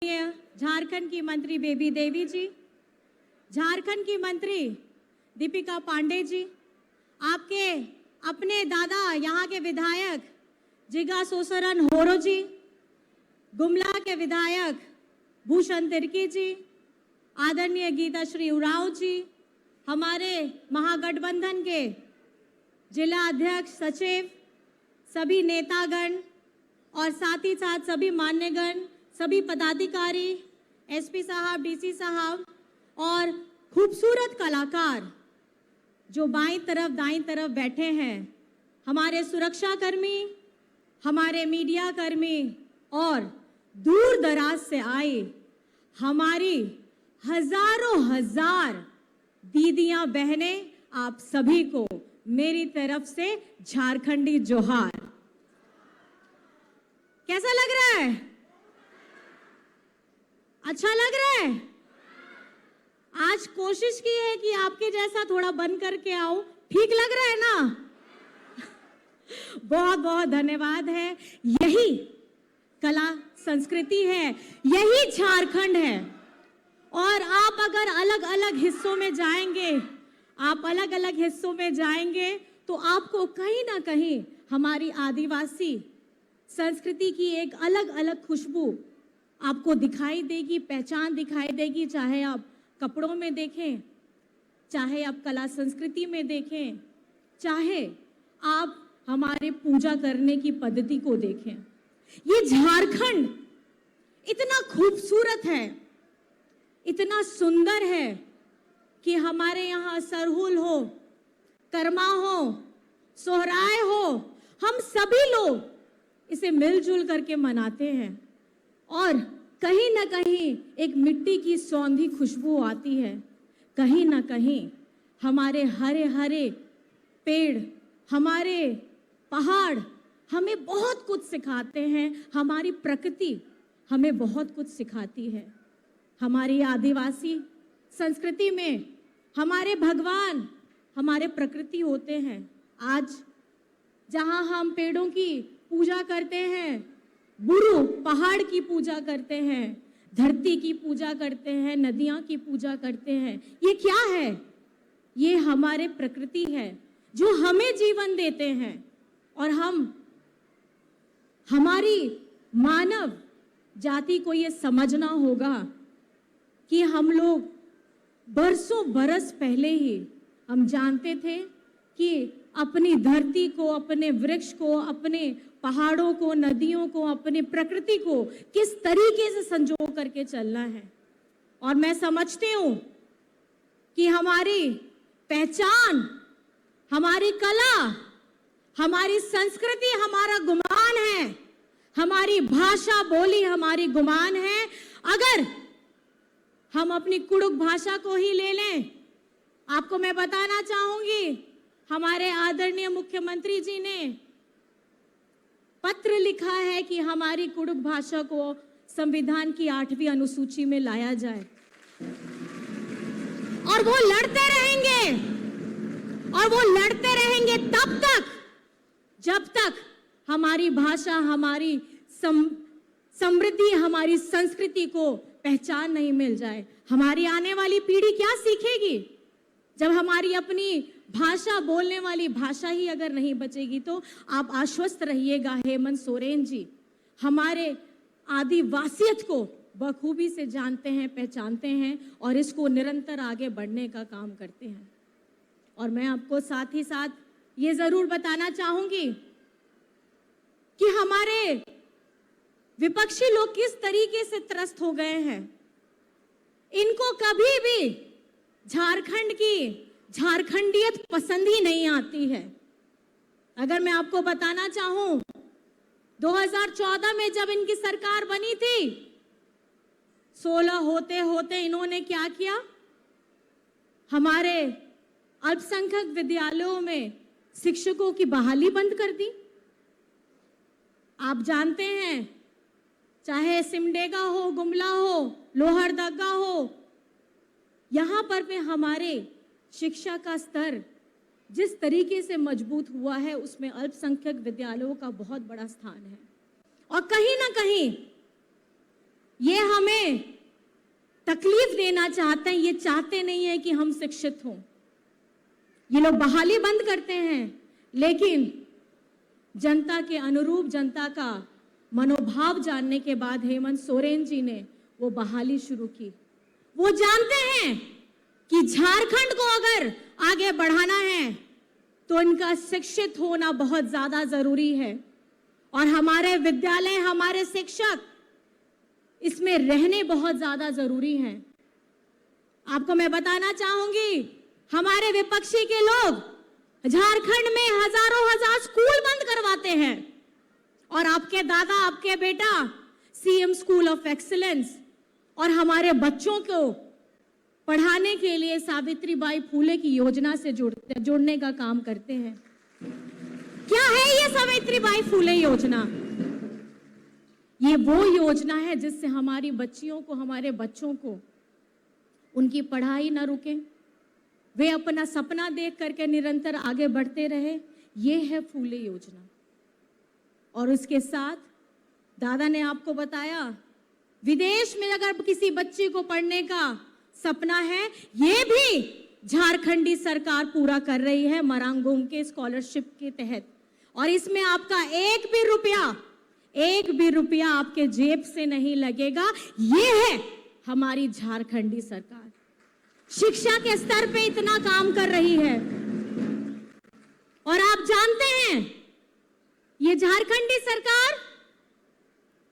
झारखंड की मंत्री बेबी देवी जी, झारखंड की मंत्री दीपिका पांडे जी, आपके अपने दादा यहाँ के विधायक जिगा सोसरन होरो जी, गुमला के विधायक भूषण तिर्की जी, आदरणीय गीता श्री उरांव जी, हमारे महागठबंधन के जिला अध्यक्ष सचिव, सभी नेतागण और साथ ही साथ सभी मान्यगण, सभी पदाधिकारी, एसपी साहब, डीसी साहब और खूबसूरत कलाकार जो बाईं तरफ दाईं तरफ बैठे हैं, हमारे सुरक्षा कर्मी, हमारे मीडिया कर्मी और दूर दराज से आए हमारी हजारों हजार दीदियां बहनें, आप सभी को मेरी तरफ से झारखंडी जोहार। कैसा लग रहा है? अच्छा लग रहा है? आज कोशिश की है कि आपके जैसा थोड़ा बन करके आऊं। ठीक लग रहा है ना? बहुत बहुत धन्यवाद है। यही कला संस्कृति है, यही झारखंड है। और आप अगर अलग अलग हिस्सों में जाएंगे, आप अलग अलग हिस्सों में जाएंगे तो आपको कहीं ना कहीं हमारी आदिवासी संस्कृति की एक अलग अलग खुशबू आपको दिखाई देगी, पहचान दिखाई देगी। चाहे आप कपड़ों में देखें, चाहे आप कला संस्कृति में देखें, चाहे आप हमारे पूजा करने की पद्धति को देखें। ये झारखंड इतना खूबसूरत है, इतना सुंदर है कि हमारे यहाँ सरहुल हो, कर्मा हो, सोहराय हो, हम सभी लोग इसे मिलजुल करके मनाते हैं। और कहीं ना कहीं एक मिट्टी की सौंधी खुशबू आती है, कहीं ना कहीं हमारे हरे हरे पेड़, हमारे पहाड़ हमें बहुत कुछ सिखाते हैं, हमारी प्रकृति हमें बहुत कुछ सिखाती है। हमारी आदिवासी संस्कृति में हमारे भगवान हमारे प्रकृति होते हैं। आज जहां हम पेड़ों की पूजा करते हैं, बुरु पहाड़ की पूजा करते हैं, धरती की पूजा करते हैं, नदियां की पूजा करते हैं, ये क्या है? ये हमारे प्रकृति है जो हमें जीवन देते हैं। और हमारी मानव जाति को ये समझना होगा कि हम लोग बरसों बरस पहले ही हम जानते थे कि अपनी धरती को, अपने वृक्ष को, अपने पहाड़ों को, नदियों को, अपनी प्रकृति को किस तरीके से संजो करके चलना है। और मैं समझती हूँ कि हमारी पहचान, हमारी कला, हमारी संस्कृति हमारा गुमान है, हमारी भाषा बोली हमारी गुमान है। अगर हम अपनी कुड़ुक भाषा को ही ले लें, आपको मैं बताना चाहूंगी, हमारे आदरणीय मुख्यमंत्री जी ने पत्र लिखा है कि हमारी कुड़ुक भाषा को संविधान की 8वीं अनुसूची में लाया जाए। और वो लड़ते रहेंगे, और वो लड़ते रहेंगे तब तक जब तक हमारी भाषा, हमारी समृद्धि, हमारी संस्कृति को पहचान नहीं मिल जाए। हमारी आने वाली पीढ़ी क्या सीखेगी जब हमारी अपनी भाषा, बोलने वाली भाषा ही अगर नहीं बचेगी? तो आप आश्वस्त रहिएगा, हेमंत सोरेन जी हमारे आदिवासियत को बखूबी से जानते हैं, पहचानते हैं और इसको निरंतर आगे बढ़ने का काम करते हैं। और मैं आपको साथ ही साथ ये जरूर बताना चाहूंगी कि हमारे विपक्षी लोग किस तरीके से त्रस्त हो गए हैं। इनको कभी भी झारखंड की झारखंडियत पसंद ही नहीं आती है। अगर मैं आपको बताना चाहूं, 2014 में जब इनकी सरकार बनी थी, 16 होते होते इन्होंने क्या किया? हमारे अल्पसंख्यक विद्यालयों में शिक्षकों की बहाली बंद कर दी। आप जानते हैं, चाहे सिमडेगा हो, गुमला हो, लोहरदगा हो, यहां पर भी हमारे शिक्षा का स्तर जिस तरीके से मजबूत हुआ है, उसमें अल्पसंख्यक विद्यालयों का बहुत बड़ा स्थान है। और कहीं ना कहीं ये हमें तकलीफ देना चाहते हैं, ये चाहते नहीं है कि हम शिक्षित हों। ये लोग बहाली बंद करते हैं, लेकिन जनता के अनुरूप, जनता का मनोभाव जानने के बाद हेमंत सोरेन जी ने वो बहाली शुरू की। वो जानते हैं कि झारखंड को अगर आगे बढ़ाना है तो इनका शिक्षित होना बहुत ज्यादा जरूरी है, और हमारे विद्यालय, हमारे शिक्षक इसमें रहने बहुत ज्यादा जरूरी हैं। आपको मैं बताना चाहूंगी, हमारे विपक्षी के लोग झारखंड में हजार स्कूल बंद करवाते हैं, और आपके दादा, आपके बेटा सीएम स्कूल ऑफ एक्सीलेंस और हमारे बच्चों को पढ़ाने के लिए सावित्रीबाई फुले की योजना से जोड़ने का काम करते हैं। क्या है ये सावित्रीबाई फुले योजना? ये वो योजना है जिससे हमारी बच्चियों को, हमारे बच्चों को उनकी पढ़ाई ना रुके, वे अपना सपना देख करके निरंतर आगे बढ़ते रहे। ये है फुले योजना। और उसके साथ दादा ने आपको बताया, विदेश में अगर किसी बच्चे को पढ़ने का सपना है, ये भी झारखंडी सरकार पूरा कर रही है मरांगोंग के स्कॉलरशिप के तहत। और इसमें आपका एक भी रुपया आपके जेब से नहीं लगेगा। ये है हमारी झारखंडी सरकार, शिक्षा के स्तर पे इतना काम कर रही है। और आप जानते हैं, ये झारखंडी सरकार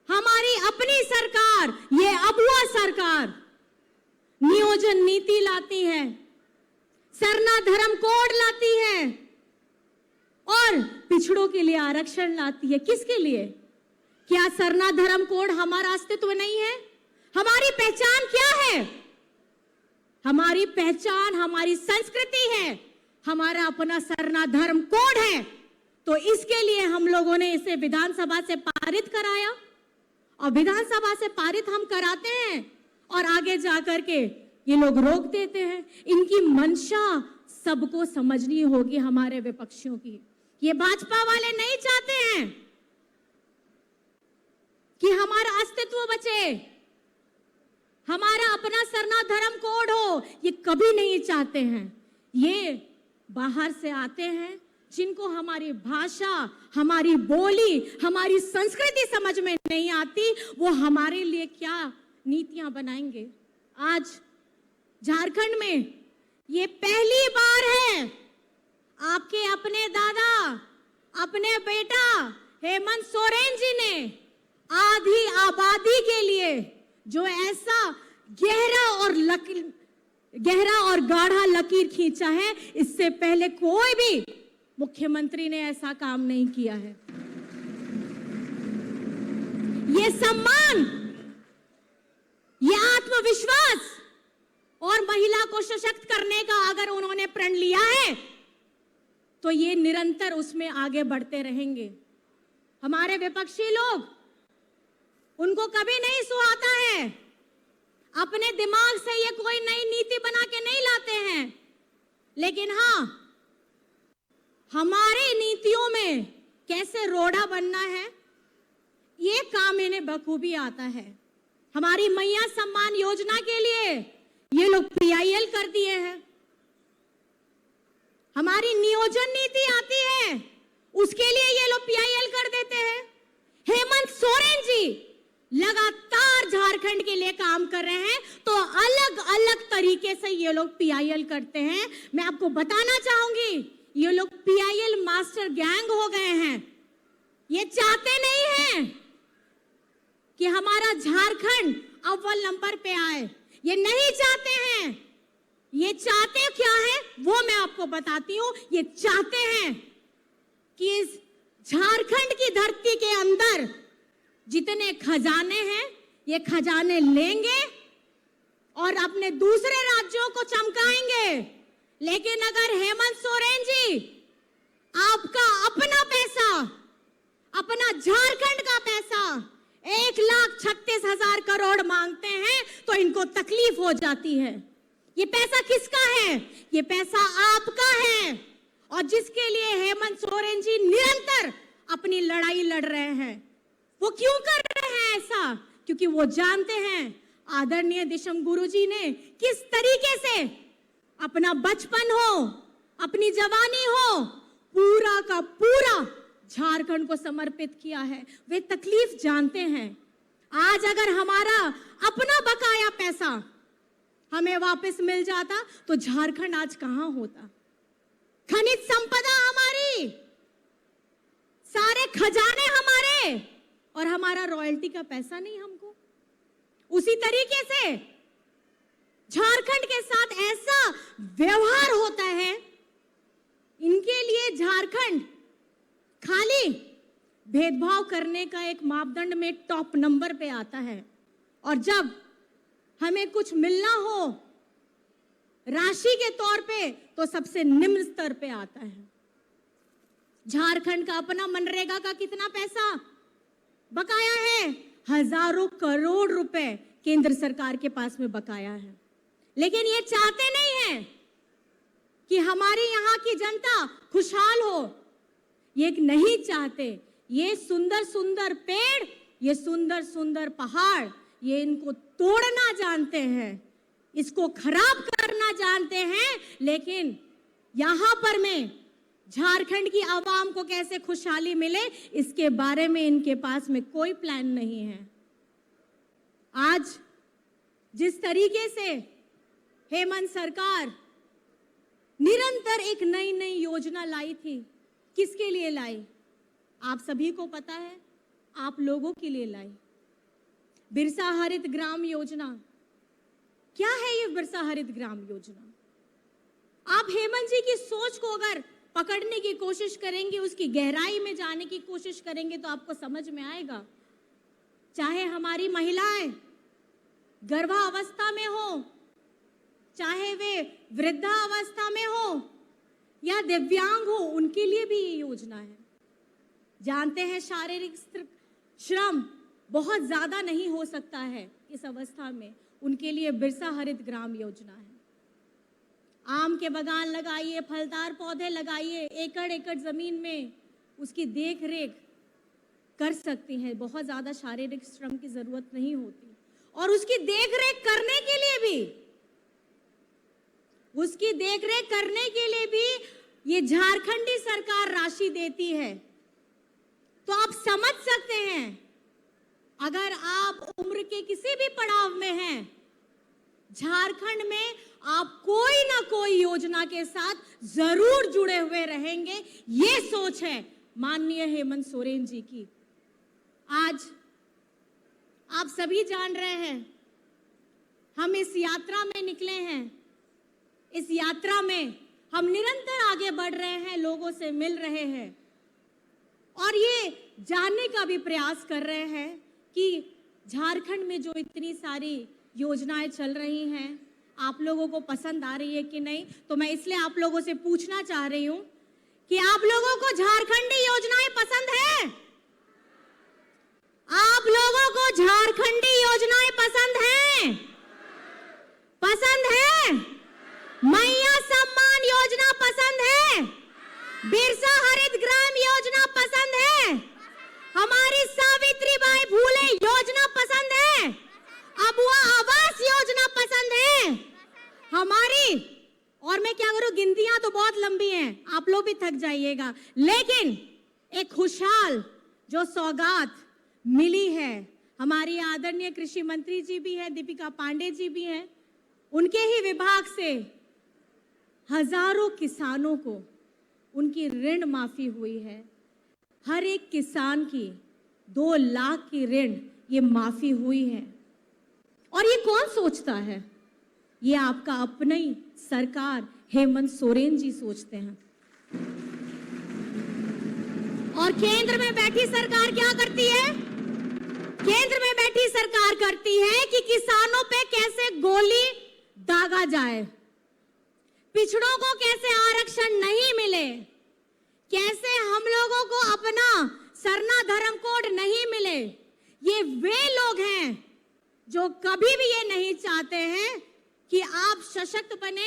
हमारी अपनी सरकार, ये अबुआ सरकार नियोजन नीति लाती है, सरना धर्म कोड लाती है और पिछड़ों के लिए आरक्षण लाती है। किसके लिए? क्या सरना धर्म कोड हमारा अस्तित्व नहीं है? हमारी पहचान क्या है? हमारी पहचान हमारी संस्कृति है, हमारा अपना सरना धर्म कोड है। तो इसके लिए हम लोगों ने इसे विधानसभा से पारित कराया, और विधानसभा से पारित हम कराते हैं और आगे जाकर के ये लोग रोक देते हैं। इनकी मंशा सबको समझनी होगी, हमारे विपक्षियों की। ये भाजपा वाले नहीं चाहते हैं कि हमारा अस्तित्व बचे, हमारा अपना सरना धर्म कोड हो, ये कभी नहीं चाहते हैं। ये बाहर से आते हैं, जिनको हमारी भाषा, हमारी बोली, हमारी संस्कृति समझ में नहीं आती, वो हमारे लिए क्या नीतियां बनाएंगे। आज झारखंड में ये पहली बार है आपके अपने दादा, अपने बेटा हेमंत सोरेन जी ने आधी आबादी के लिए जो ऐसा गहरा और गाढ़ा लकीर खींचा है, इससे पहले कोई भी मुख्यमंत्री ने ऐसा काम नहीं किया है। ये सम्मान, ये आत्मविश्वास और महिला को सशक्त करने का अगर उन्होंने प्रण लिया है, तो ये निरंतर उसमें आगे बढ़ते रहेंगे। हमारे विपक्षी लोग, उनको कभी नहीं सुहाता है, अपने दिमाग से ये कोई नई नीति बना के नहीं लाते हैं, लेकिन हाँ, हमारी नीतियों में कैसे रोड़ा बनना है, ये काम इन्हें बखूबी आता है। हमारी मैया सम्मान योजना के लिए ये लोग पीआईएल कर दिए हैं। हमारी नियोजन नीति आती है, उसके लिए ये लोग पीआईएल कर देते हैं। हेमंत सोरेन जी लगातार झारखंड के लिए काम कर रहे हैं, तो अलग अलग तरीके से ये लोग पीआईएल करते हैं। मैं आपको बताना चाहूंगी, ये लोग पीआईएल मास्टर गैंग हो गए हैं। ये चाहते नहीं हैं कि हमारा झारखंड अव्वल नंबर पे आए, ये नहीं चाहते हैं। ये चाहते क्या है वो मैं आपको बताती हूं। ये चाहते हैं कि इस झारखंड की धरती के अंदर जितने खजाने हैं, ये खजाने लेंगे और अपने दूसरे राज्यों को चमकाएंगे। लेकिन अगर हेमंत सोरेन जी आपका अपना पैसा, अपना झारखंड का पैसा 1,36,000 करोड़ मांगते हैं, तो इनको तकलीफ हो जाती है। ये पैसा किसका है? ये पैसा आपका है, और जिसके लिए हेमंत सोरेन जी निरंतर अपनी लड़ाई लड़ रहे हैं। वो क्यों कर रहे हैं ऐसा? क्योंकि वो जानते हैं आदरणीय दिशम गुरुजी ने किस तरीके से अपना बचपन हो, अपनी जवानी हो, पूरा का पूरा झारखंड को समर्पित किया है। वे तकलीफ जानते हैं। आज अगर हमारा अपना बकाया पैसा हमें वापस मिल जाता तो झारखंड आज कहां होता। खनिज संपदा हमारी, सारे खजाने हमारे, और हमारा रॉयल्टी का पैसा नहीं हमको। उसी तरीके से झारखंड के साथ ऐसा व्यवहार होता है, इनके लिए झारखंड खाली भेदभाव करने का एक मापदंड में टॉप नंबर पे आता है, और जब हमें कुछ मिलना हो राशि के तौर पे तो सबसे निम्न स्तर पे आता है। झारखंड का अपना मनरेगा का कितना पैसा बकाया है? हजारों करोड़ रुपए केंद्र सरकार के पास में बकाया है। लेकिन ये चाहते नहीं है कि हमारी यहाँ की जनता खुशहाल हो, ये नहीं चाहते। ये सुंदर सुंदर पेड़, ये सुंदर सुंदर पहाड़, ये इनको तोड़ना जानते हैं, इसको खराब करना जानते हैं। लेकिन यहां पर में झारखंड की आवाम को कैसे खुशहाली मिले, इसके बारे में इनके पास में कोई प्लान नहीं है। आज जिस तरीके से हेमंत सरकार निरंतर एक नई नई योजना लाई थी, किसके लिए लाई? आप सभी को पता है, आप लोगों के लिए लाई। बिरसा हरित ग्राम योजना। क्या है ये बिरसा हरित ग्राम योजना? आप हेमंत जी की सोच को अगर पकड़ने की कोशिश करेंगे, उसकी गहराई में जाने की कोशिश करेंगे तो आपको समझ में आएगा। चाहे हमारी महिलाएं गर्भावस्था में हो, चाहे वे वृद्धावस्था में हो या दिव्यांग हो, उनके लिए भी ये योजना है। जानते हैं शारीरिक श्रम बहुत ज्यादा नहीं हो सकता है इस अवस्था में, उनके लिए बिरसा हरित ग्राम योजना है। आम के बागान लगाइए, फलदार पौधे लगाइए, एकड़ एकड़ जमीन में उसकी देख रेख कर सकती हैं। बहुत ज्यादा शारीरिक श्रम की जरूरत नहीं होती, और उसकी देख रेख करने के लिए भी ये झारखंडी सरकार राशि देती है। तो आप समझ सकते हैं, अगर आप उम्र के किसी भी पड़ाव में हैं, झारखंड में आप कोई ना कोई योजना के साथ जरूर जुड़े हुए रहेंगे। ये सोच है माननीय हेमंत सोरेन जी की। आज आप सभी जान रहे हैं, हम इस यात्रा में निकले हैं। इस यात्रा में हम निरंतर आगे बढ़ रहे हैं, लोगों से मिल रहे हैं, और ये जानने का भी प्रयास कर रहे हैं कि झारखंड में जो इतनी सारी योजनाएं चल रही हैं, आप लोगों को पसंद आ रही है कि नहीं। तो मैं इसलिए आप लोगों से पूछना चाह रही हूं कि आप लोगों को झारखंडी योजनाएं पसंद है? आप लोगों को झारखंडी योजनाएं पसंद हैं? पसंद है? मैया सम्मान योजना पसंद है? बिरसा हरित ग्राम योजना पसंद है? हमारी सावित्रीबाई फूले योजना पसंद है? अबुआ आवास योजना पसंद है हमारी? और मैं क्या करूं, गिनतियां तो बहुत लंबी हैं, आप लोग भी थक जाइएगा। लेकिन एक खुशहाल जो सौगात मिली है, हमारी आदरणीय कृषि मंत्री जी भी है, दीपिका पांडे जी भी हैं, उनके ही विभाग से हजारों किसानों को उनकी ऋण माफी हुई है। हर एक किसान की 2 लाख की ऋण ये माफी हुई है। और ये कौन सोचता है? ये आपका अपनी सरकार हेमंत सोरेन जी सोचते हैं। और केंद्र में बैठी सरकार क्या करती है? केंद्र में बैठी सरकार करती है कि किसानों पे कैसे गोली दागा जाए, पिछड़ों को कैसे आरक्षण नहीं मिले, कैसे हम लोगों को अपना सरना धर्म कोड नहीं मिले। ये वे लोग हैं जो कभी भी ये नहीं चाहते हैं कि आप सशक्त बने,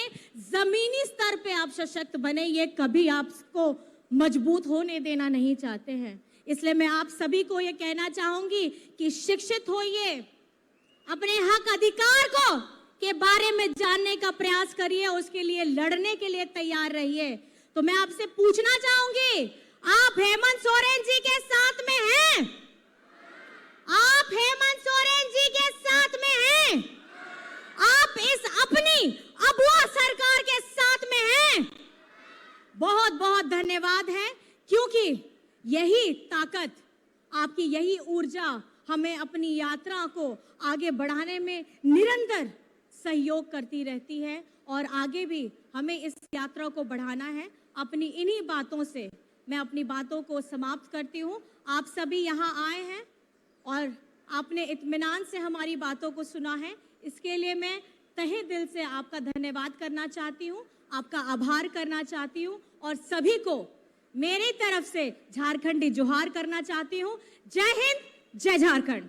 जमीनी स्तर पे आप सशक्त बने, ये कभी आपको मजबूत होने देना नहीं चाहते हैं। इसलिए मैं आप सभी को ये कहना चाहूंगी कि शिक्षित होइए, अपने हक अधिकार को के बारे में जानने का प्रयास करिए, उसके लिए लड़ने के लिए तैयार रहिए। तो मैं आपसे पूछना चाहूंगी, आप हेमंत सोरेन जी के साथ में हैं? आप हेमंत सोरेन जी के साथ में हैं? आप इस अपनी अबुआ सरकार के साथ में हैं? बहुत बहुत धन्यवाद है, क्योंकि यही ताकत, आपकी यही ऊर्जा हमें अपनी यात्रा को आगे बढ़ाने में निरंतर सहयोग करती रहती है और आगे भी हमें इस यात्रा को बढ़ाना है। अपनी इन्हीं बातों से मैं अपनी बातों को समाप्त करती हूं। आप सभी यहां आए हैं और आपने इत्मीनान से हमारी बातों को सुना है, इसके लिए मैं तहे दिल से आपका धन्यवाद करना चाहती हूं, आपका आभार करना चाहती हूं और सभी को मेरी तरफ से झारखंडी जोहार करना चाहती हूं। जय हिंद, जय झारखंड।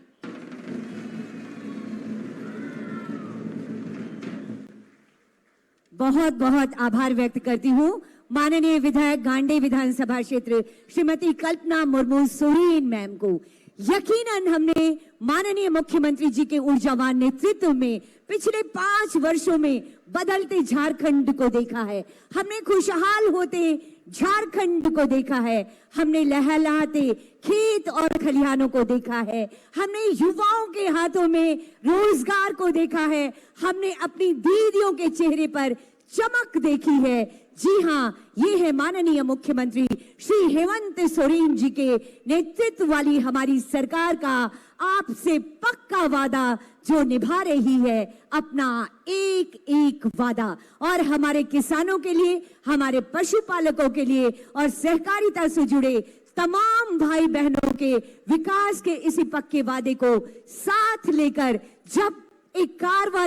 बहुत बहुत आभार व्यक्त करती हूं माननीय विधायक गांडी विधानसभा क्षेत्र श्रीमती कल्पना मुर्मू सोरेन मैम को। यकीनन हमने माननीय मुख्यमंत्री जी के ऊर्जावान नेतृत्व में पिछले 5 वर्षों में बदलते झारखंड को देखा है, हमने खुशहाल होते झारखंड को देखा है, हमने लहलहाते खेत और खलिहानों को देखा है, हमने युवाओं के हाथों में रोजगार को देखा है, हमने अपनी दीदियों के चेहरे पर चमक देखी है। जी हाँ, ये है माननीय मुख्यमंत्री श्री हेमंत सोरेन जी के नेतृत्व वाली हमारी सरकार का आपसे पक्का वादा, जो निभा रही है अपना एक एक वादा। और हमारे किसानों के लिए, हमारे पशुपालकों के लिए और सहकारिता से जुड़े तमाम भाई बहनों के विकास के इसी पक्के वादे को साथ लेकर जब एक कारवां